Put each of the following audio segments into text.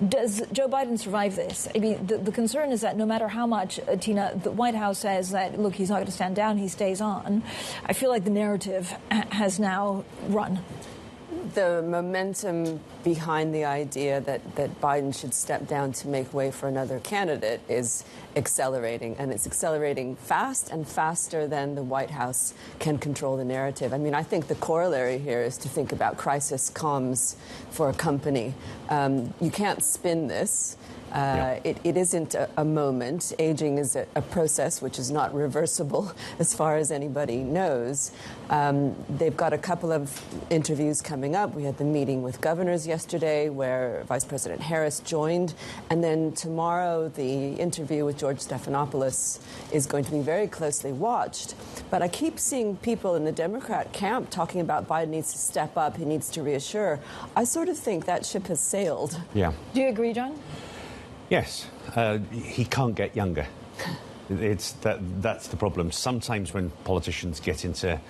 Does Joe Biden survive this? I mean, the concern is that no matter how much, Tina, the White House says that, look, he's not going to stand down, he stays on, I feel like the narrative has now run. The momentum behind the idea that Biden should step down to make way for another candidate is accelerating, and it's accelerating fast and faster than the White House can control the narrative. I mean, I think the corollary here is to think about crisis comms for a company. You can't spin this. It isn't a moment. Aging is a process which is not reversible as far as anybody knows. They've got a couple of interviews coming up. We had the meeting with governors yesterday where Vice President Harris joined. And then tomorrow, the interview with George Stephanopoulos is going to be very closely watched. But I keep seeing people in the Democrat camp talking about Biden needs to step up, he needs to reassure. I sort of think that ship has sailed. Yeah. Do you agree, John? Yes, he can't get younger. That's the problem. Sometimes when politicians get into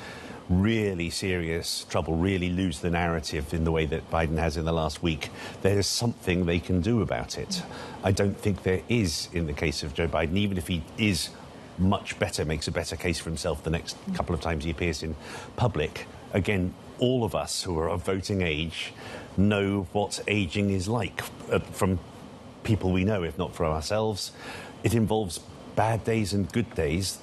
really serious trouble, really lose the narrative in the way that Biden has in the last week, there's something they can do about it. I don't think there is in the case of Joe Biden, even if he is much better, makes a better case for himself the next couple of times he appears in public. Again, all of us who are of voting age know what aging is like from people we know, if not for ourselves. It involves bad days and good days.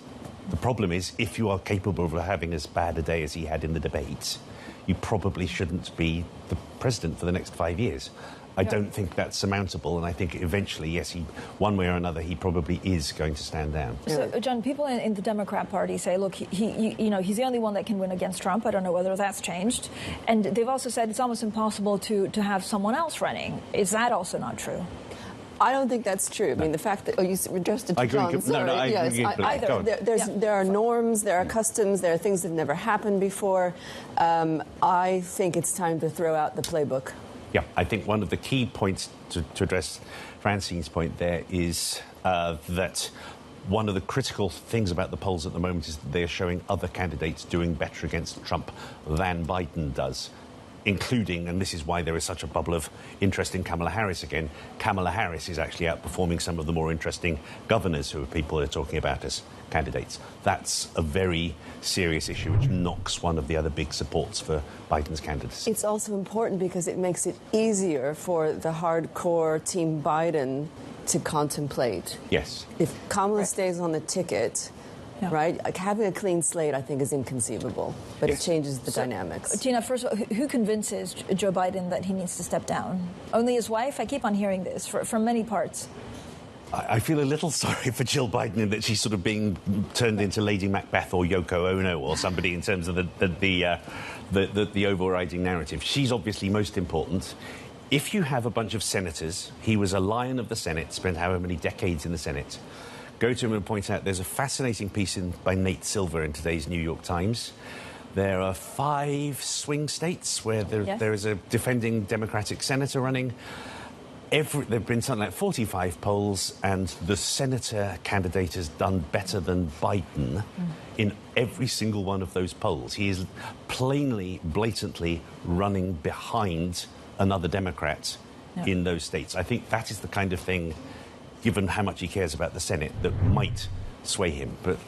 The problem is, if you are capable of having as bad a day as he had in the debate, you probably shouldn't be the president for the next 5 years. I don't think that's surmountable, and I think eventually, yes, one way or another, he probably is going to stand down. So, John, people in the Democrat Party say, look, he's the only one that can win against Trump. I don't know whether that's changed. And they've also said it's almost impossible to have someone else running. Is that also not true? I don't think that's true. I mean, the fact that you adjusted to John. There are norms, there are customs, there are things that have never happened before. I think it's time to throw out the playbook. Yeah, I think one of the key points to address Francine's point there is that one of the critical things about the polls at the moment is that they are showing other candidates doing better against Trump than Biden does, including, and this is why there is such a bubble of interest in Kamala Harris again, Kamala Harris is actually outperforming some of the more interesting governors who people are talking about as candidates. That's a very serious issue which knocks one of the other big supports for Biden's candidacy. It's also important because it makes it easier for the hardcore Team Biden to contemplate. Yes. If Kamala stays on the ticket, right? Like having a clean slate, I think, is inconceivable, but it changes the dynamics. Tina, first of all, who convinces Joe Biden that he needs to step down? Only his wife? I keep on hearing this from many parts. I feel a little sorry for Jill Biden in that she's sort of being turned into Lady Macbeth or Yoko Ono or somebody in terms of the overriding narrative. She's obviously most important. If you have a bunch of senators, he was a lion of the Senate, spent however many decades in the Senate, go to him and point out there's a fascinating piece by Nate Silver in today's New York Times. There are 5 swing states where there is a defending Democratic senator running. There have been something like 45 polls, and the senator candidate has done better than Biden in every single one of those polls. He is plainly, blatantly running behind another Democrat in those states. I think that is the kind of thing, given how much he cares about the Senate, that might sway him. But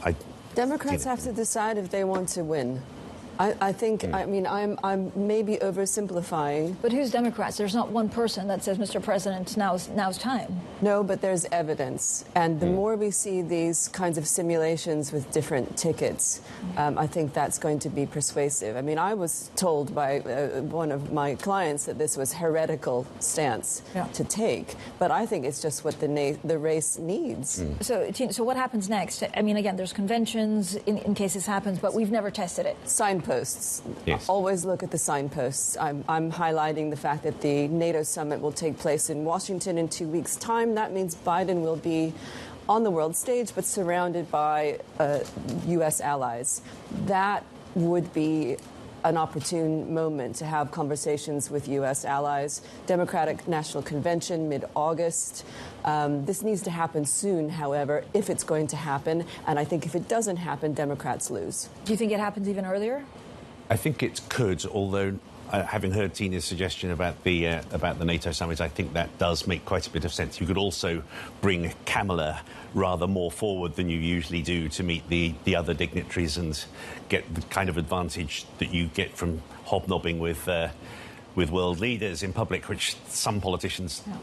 Democrats have to decide if they want to win. I think, I mean, I'm maybe oversimplifying. But who's Democrats? There's not one person that says, Mr. President, now's time. No, but there's evidence. And the more we see these kinds of simulations with different tickets, I think that's going to be persuasive. I mean, I was told by one of my clients that this was heretical stance to take. But I think it's just what the race needs. So what happens next? I mean, again, there's conventions in case this happens, but we've never tested it. Signposts. Yes. Always look at the signposts. I'm highlighting the fact that the NATO summit will take place in Washington in 2 weeks' time. That means Biden will be on the world stage, but surrounded by U.S. allies. That would be an opportune moment to have conversations with U.S. allies. Democratic National Convention, mid-August. This needs to happen soon, however, if it's going to happen. And I think if it doesn't happen, Democrats lose. Do you think it happens even earlier? I think it could, although having heard Tina's suggestion about the NATO summit, I think that does make quite a bit of sense. You could also bring Kamala rather more forward than you usually do to meet the other dignitaries and get the kind of advantage that you get from hobnobbing with world leaders in public, which some politicians. No.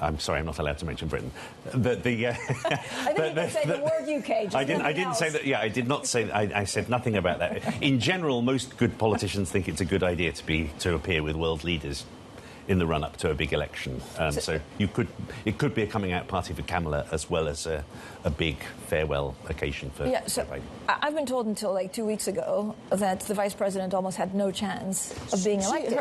I'm sorry, I'm not allowed to mention Britain. I think you can say the word UK. I didn't say that. Yeah, I did not say that. I said nothing about that. In general, most good politicians think it's a good idea to appear with world leaders in the run-up to a big election. So it could be a coming-out party for Kamala as well as a big farewell occasion for Biden. I've been told until like 2 weeks ago that the vice president almost had no chance of being elected.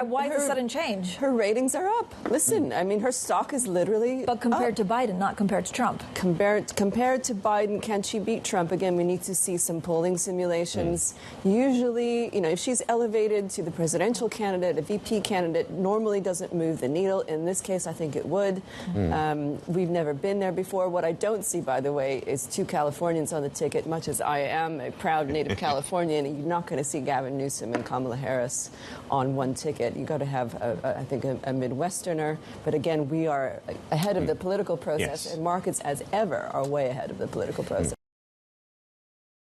Why the sudden change? Her ratings are up. Listen, I mean, her stock is literally But compared to Biden, not compared to Trump. Compared to Biden, can she beat Trump? Again, we need to see some polling simulations. Usually, if she's elevated to the presidential candidate, a VP candidate normally doesn't move the needle. In this case, I think it would. We've never been there before. What I don't see, by the way, is 2 Californians on the ticket. Much as I am a proud native Californian, you're not going to see Gavin Newsom and Kamala Harris on one ticket. You've got to have, I think, a Midwesterner. But again, we are ahead of the political process, and markets, as ever, are way ahead of the political process.